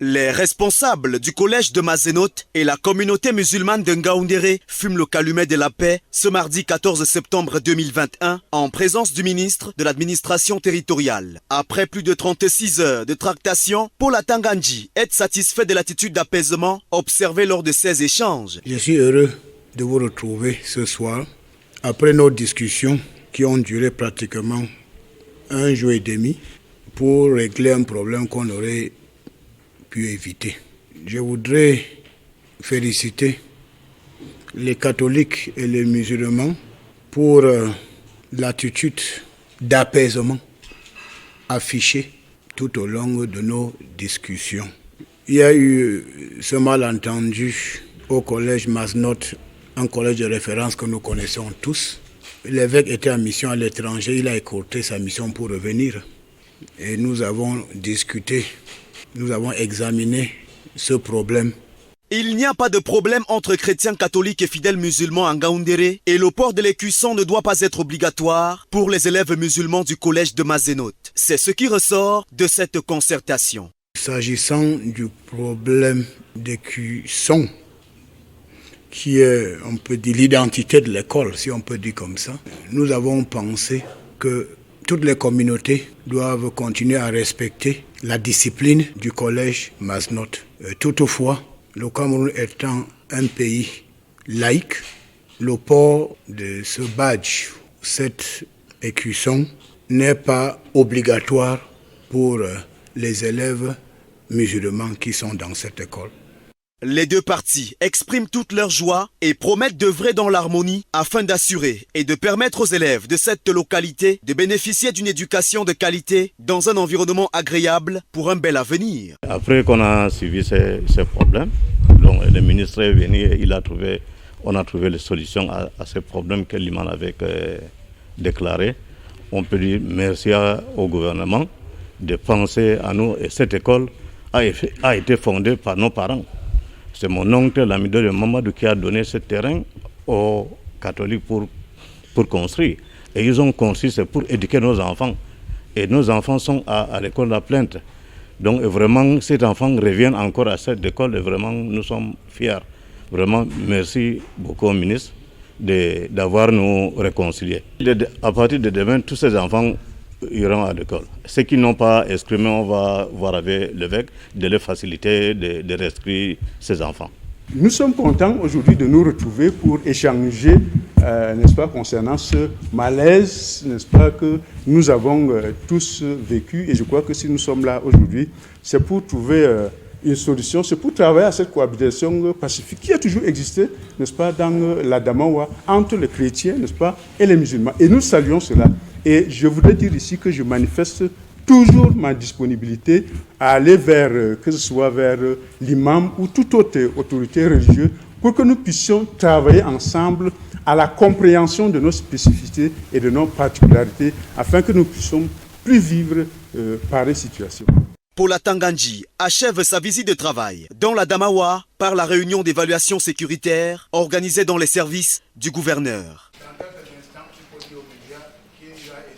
Les responsables du collège de Mazenote et la communauté musulmane de Ngaoundéré fument le calumet de la paix ce mardi 14 septembre 2021 en présence du ministre de l'administration territoriale. Après plus de 36 heures de tractation, Paul Atangandji est satisfait de l'attitude d'apaisement observée lors de ces échanges. Je suis heureux de vous retrouver ce soir après nos discussions qui ont duré pratiquement 1 jour et demi pour régler un problème qu'on aurait pu éviter. Je voudrais féliciter les catholiques et les musulmans pour l'attitude d'apaisement affichée tout au long de nos discussions. Il y a eu ce malentendu au collège Mazenote, un collège de référence que nous connaissons tous. L'évêque était en mission à l'étranger, il a écourté sa mission pour revenir. Et nous avons discuté, nous avons examiné ce problème. Il n'y a pas de problème entre chrétiens catholiques et fidèles musulmans en Ngaoundéré et le port de l'écusson ne doit pas être obligatoire pour les élèves musulmans du collège de Mazenote. C'est ce qui ressort de cette concertation. S'agissant du problème d'écusson, qui est, on peut dire, l'identité de l'école, si on peut dire comme ça, nous avons pensé que toutes les communautés doivent continuer à respecter la discipline du collège Mazenote. Toutefois, le Cameroun étant un pays laïque, le port de ce badge, cet écusson, n'est pas obligatoire pour les élèves musulmans qui sont dans cette école. Les deux parties expriment toute leur joie et promettent d'œuvrer dans l'harmonie afin d'assurer et de permettre aux élèves de cette localité de bénéficier d'une éducation de qualité dans un environnement agréable pour un bel avenir. Après qu'on a suivi ces problèmes, donc le ministre est venu et on a trouvé les solutions à ces problèmes que l'imam avait déclarés. On peut dire merci au gouvernement de penser à nous et cette école a été fondée par nos parents. C'est mon oncle, l'ami de Mamadou, qui a donné ce terrain aux catholiques pour construire. Et ils ont construit, c'est pour éduquer nos enfants. Et nos enfants sont à l'école de la Plainte. Donc vraiment, ces enfants reviennent encore à cette école et vraiment, nous sommes fiers. Vraiment, merci beaucoup au ministre d'avoir nous réconciliés. À partir de demain, tous ces enfants iront à l'école. Ceux qui n'ont pas exprimé, on va voir avec l'évêque de les faciliter de réinscrire ces enfants. Nous sommes contents aujourd'hui de nous retrouver pour échanger, n'est-ce pas, concernant ce malaise, n'est-ce pas, que nous avons tous vécu. Et je crois que si nous sommes là aujourd'hui, c'est pour trouver une solution, c'est pour travailler à cette cohabitation pacifique qui a toujours existé, n'est-ce pas, dans la Damawa, entre les chrétiens, n'est-ce pas, et les musulmans. Et nous saluons cela. Et je voudrais dire ici que je manifeste toujours ma disponibilité à aller vers, que ce soit vers l'imam ou toute autre autorité religieuse, pour que nous puissions travailler ensemble à la compréhension de nos spécificités et de nos particularités, afin que nous puissions plus vivre pareille situation. Paul Atangandji achève sa visite de travail dans la Damawa par la réunion d'évaluation sécuritaire organisée dans les services du gouverneur.